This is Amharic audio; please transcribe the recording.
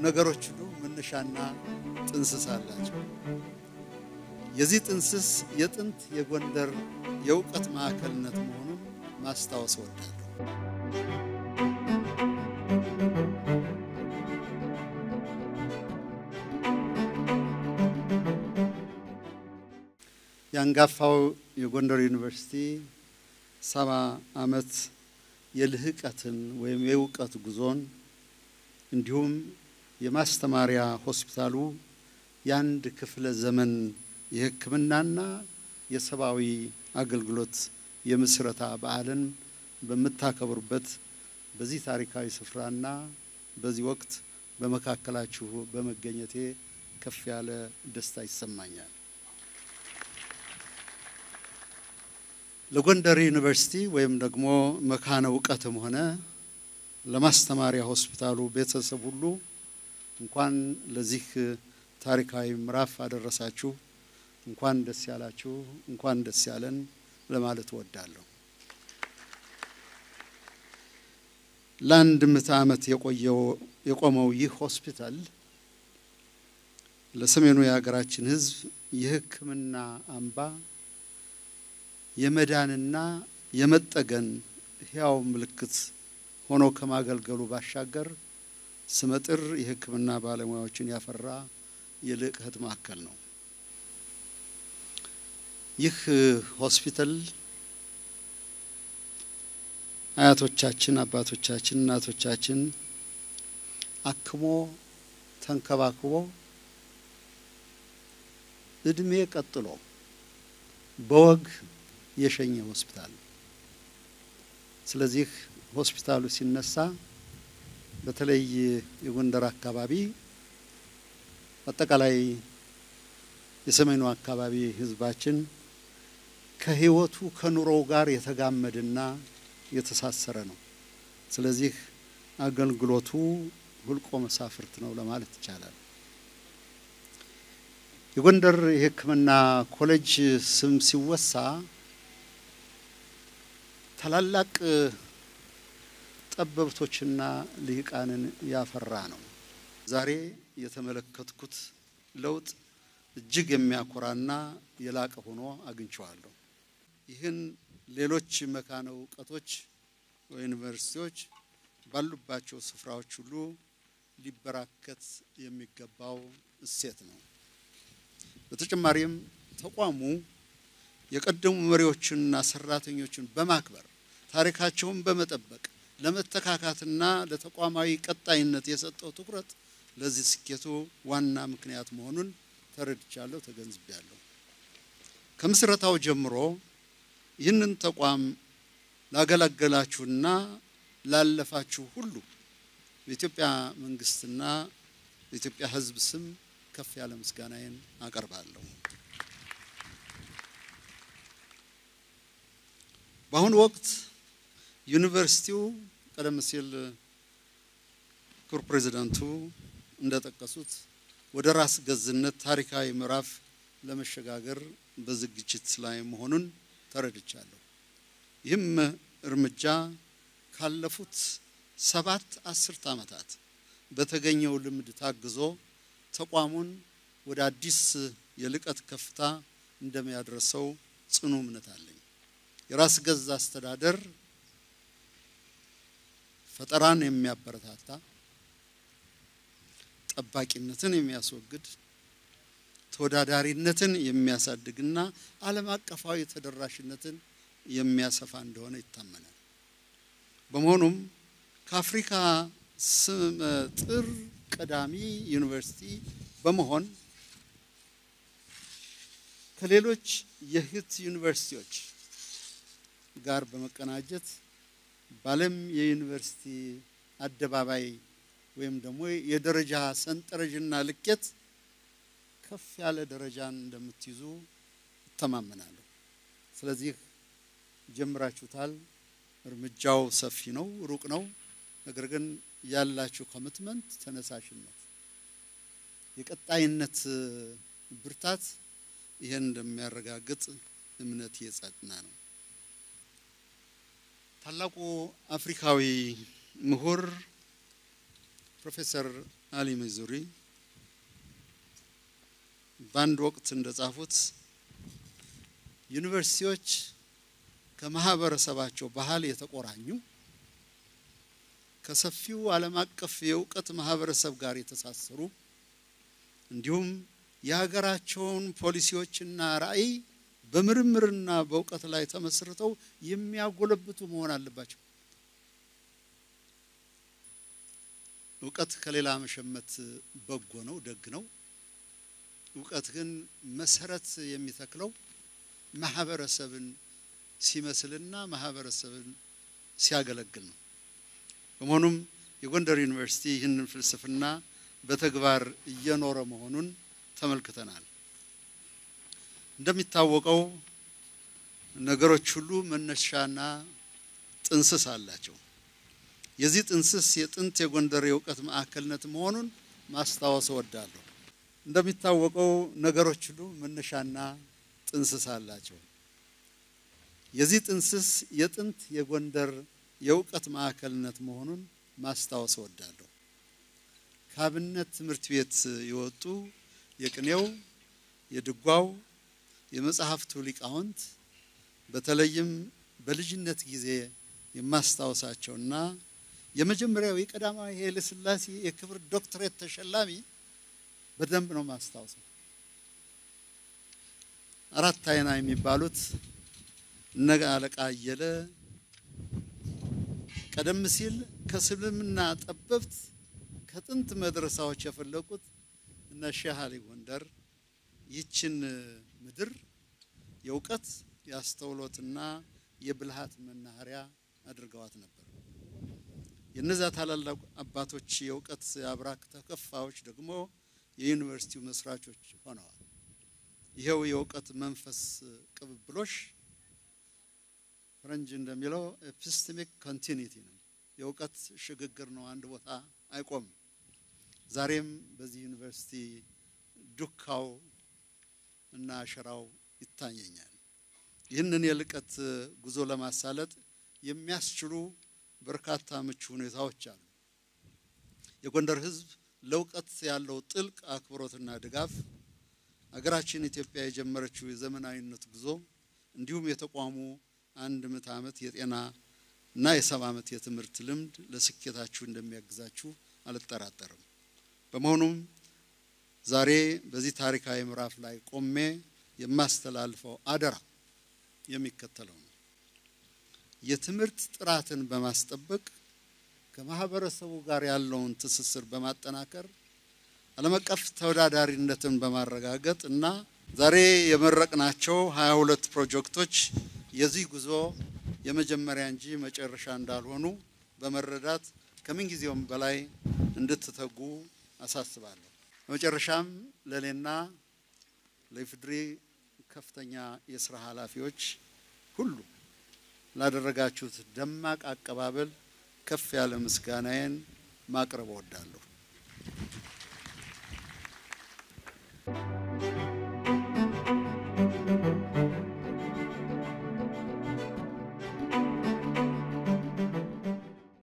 ነገሮች ሁሉ መነሻና ጥንስስ አላቸው። የዚህ ጥንስስ የጥንት የጎንደር የእውቀት ማዕከልነት መሆኑን ማስታወስ እወዳለሁ። የአንጋፋው የጎንደር ዩኒቨርሲቲ 70 ዓመት የልህቀትን ወይም የእውቀት ጉዞን እንዲሁም የማስተማሪያ ሆስፒታሉ የአንድ ክፍለ ዘመን የሕክምናና የሰብአዊ አገልግሎት የምስረታ በዓልን በመታከብሩበት በዚህ ታሪካዊ ስፍራና በዚህ ወቅት በመካከላችሁ በመገኘቴ ከፍ ያለ ደስታ ይሰማኛል። ለጎንደር ዩኒቨርሲቲ ወይም ደግሞ መካነ ዕውቀትም ሆነ ለማስተማሪያ ሆስፒታሉ ቤተሰብ ሁሉ እንኳን ለዚህ ታሪካዊ ምዕራፍ አደረሳችሁ፣ እንኳን ደስ ያላችሁ፣ እንኳን ደስ ያለን ለማለት እወዳለሁ። ለአንድ ምዕተ ዓመት የቆመው ይህ ሆስፒታል ለሰሜኑ የሀገራችን ሕዝብ የሕክምና አምባ የመዳንና የመጠገን ሕያው ምልክት ሆኖ ከማገልገሉ ባሻገር ስመጥር የሕክምና ባለሙያዎችን ያፈራ የልህቀት ማዕከል ነው። ይህ ሆስፒታል አያቶቻችን፣ አባቶቻችን፣ እናቶቻችን አክሞ ተንከባክቦ እድሜ ቀጥሎ በወግ የሸኘ ሆስፒታል። ስለዚህ ሆስፒታሉ ሲነሳ በተለይ የጎንደር አካባቢ አጠቃላይ የሰሜኑ አካባቢ ህዝባችን ከህይወቱ ከኑሮው ጋር የተጋመደና የተሳሰረ ነው። ስለዚህ አገልግሎቱ ሁልቆ መሳፍርት ነው ለማለት ይቻላል። የጎንደር የሕክምና ኮሌጅ ስም ሲወሳ ታላላቅ ጠበብቶችና ልሂቃንን ያፈራ ነው። ዛሬ የተመለከትኩት ለውጥ እጅግ የሚያኮራና የላቀ ሆኖ አግኝቼዋለሁ። ይህን ሌሎች መካነ ዕውቀቶች ወይ ዩኒቨርሲቲዎች ባሉባቸው ስፍራዎች ሁሉ ሊበራከት የሚገባው እሴት ነው። በተጨማሪም ተቋሙ የቀደሙ መሪዎችንና ሰራተኞችን በማክበር ታሪካቸውን በመጠበቅ ለመተካካትና ለተቋማዊ ቀጣይነት የሰጠው ትኩረት ለዚህ ስኬቱ ዋና ምክንያት መሆኑን ተረድቻለሁ፣ ተገንዝቤያለሁ። ከምስረታው ጀምሮ ይህንን ተቋም ላገለገላችሁና ላለፋችሁ ሁሉ በኢትዮጵያ መንግስትና በኢትዮጵያ ሕዝብ ስም ከፍ ያለ ምስጋናዬን አቀርባለሁ። በአሁኑ ወቅት ዩኒቨርሲቲው ቀደም ሲል ክቡር ፕሬዝዳንቱ እንደጠቀሱት ወደ ራስ ገዝነት ታሪካዊ ምዕራፍ ለመሸጋገር በዝግጅት ላይ መሆኑን ተረድቻለሁ። ይህም እርምጃ ካለፉት 7 አስርት ዓመታት በተገኘው ልምድ ታግዞ ተቋሙን ወደ አዲስ የልቀት ከፍታ እንደሚያደርሰው ጽኑ እምነት አለኝ። የራስ ገዝ አስተዳደር ፈጠራን የሚያበረታታ፣ ጠባቂነትን የሚያስወግድ፣ ተወዳዳሪነትን የሚያሳድግና ዓለም አቀፋዊ ተደራሽነትን የሚያሰፋ እንደሆነ ይታመናል። በመሆኑም ከአፍሪካ ስመጥር ቀዳሚ ዩኒቨርሲቲ በመሆን ከሌሎች የህት ዩኒቨርሲቲዎች ጋር በመቀናጀት ባለም የዩኒቨርሲቲ አደባባይ ወይም ደግሞ የደረጃ ሰንጠረዥና ልኬት ከፍ ያለ ደረጃን እንደምትይዙ ተማመናለሁ። ስለዚህ ጀምራችሁታል። እርምጃው ሰፊ ነው፣ ሩቅ ነው። ነገር ግን ያላችሁ ኮሚትመንት፣ ተነሳሽነት፣ የቀጣይነት ብርታት ይሄን እንደሚያረጋግጥ እምነት የጸና ነው። ታላቁ አፍሪካዊ ምሁር ፕሮፌሰር አሊ ሚዙሪ ባንድ ወቅት እንደጻፉት ዩኒቨርሲቲዎች ከማህበረሰባቸው ባህል የተቆራኙ ከሰፊው ዓለም አቀፍ የእውቀት ማህበረሰብ ጋር የተሳሰሩ እንዲሁም የሀገራቸውን ፖሊሲዎችና ራዕይ በምርምርና በእውቀት ላይ ተመስርተው የሚያጎለብቱ መሆን አለባቸው። እውቀት ከሌላ መሸመት በጎ ነው፣ ደግ ነው። እውቀት ግን መሰረት የሚተክለው ማህበረሰብን ሲመስልና ማህበረሰብን ሲያገለግል ነው። በመሆኑም የጎንደር ዩኒቨርሲቲ ይህንን ፍልስፍና በተግባር እየኖረ መሆኑን ተመልክተናል። እንደሚታወቀው ነገሮች ሁሉ መነሻና ጥንስስ አላቸው። የዚህ ጥንስስ የጥንት የጎንደር የእውቀት ማዕከልነት መሆኑን ማስታወስ እወዳለሁ። እንደሚታወቀው ነገሮች ሁሉ መነሻና ጥንስስ አላቸው። የዚህ ጥንስስ የጥንት የጎንደር የእውቀት ማዕከልነት መሆኑን ማስታወስ እወዳለሁ። ከአብነት ትምህርት ቤት የወጡ የቅኔው፣ የድጓው፣ የመጽሐፍቱ ሊቃውንት በተለይም በልጅነት ጊዜ የማስታወሳቸውና የመጀመሪያው የቀዳማዊ ኃይለ ሥላሴ የክብር ዶክትሬት ተሸላሚ በደንብ ነው ማስታወሰው። አራት አይና የሚባሉት እነ አለቃ አየለ ቀደም ሲል ከስልምና ጠበብት ከጥንት መድረሳዎች የፈለቁት እነ ሼህ አሊ ጎንደር ይችን ምድር የእውቀት ያስተውሎትና የብልሃት መናኸሪያ አድርገዋት ነበር። የነዛ ታላላቅ አባቶች የእውቀት አብራክ ተከፋዮች ደግሞ የዩኒቨርሲቲው መስራቾች ሆነዋል። ይሄው የእውቀት መንፈስ ቅብብሎሽ ፈረንጅ እንደሚለው ኤፒስቴሚክ ኮንቲኒቲ ነው። የእውቀት ሽግግር ነው፣ አንድ ቦታ አይቆምም። ዛሬም በዚህ ዩኒቨርሲቲ ዱካው እና አሸራው ይታየኛል። ይህንን የልቀት ጉዞ ለማሳለጥ የሚያስችሉ በርካታ ምቹ ሁኔታዎች አሉ። የጎንደር ሕዝብ ለእውቀት ያለው ጥልቅ አክብሮትና ድጋፍ አገራችን ኢትዮጵያ የጀመረችው የዘመናዊነት ጉዞ እንዲሁም የተቋሙ 100 ዓመት የጤና እና የ70 ዓመት የትምህርት ልምድ ለስኬታችሁ እንደሚያግዛችሁ አልጠራጠርም። በመሆኑም ዛሬ በዚህ ታሪካዊ ምዕራፍ ላይ ቆሜ የማስተላልፈው አደራ የሚከተለው ነው። የትምህርት ጥራትን በማስጠበቅ ከማህበረሰቡ ጋር ያለውን ትስስር በማጠናከር ዓለም አቀፍ ተወዳዳሪነትን በማረጋገጥ እና ዛሬ የመረቅናቸው 22 ፕሮጀክቶች የዚህ ጉዞ የመጀመሪያ እንጂ መጨረሻ እንዳልሆኑ በመረዳት ከምን ጊዜውም በላይ እንድትተጉ አሳስባለሁ። በመጨረሻም ለኔና ለኢፌዴሪ ከፍተኛ የሥራ ኃላፊዎች ሁሉ ላደረጋችሁት ደማቅ አቀባበል ከፍ ያለ ምስጋናዬን ማቅረብ እወዳለሁ።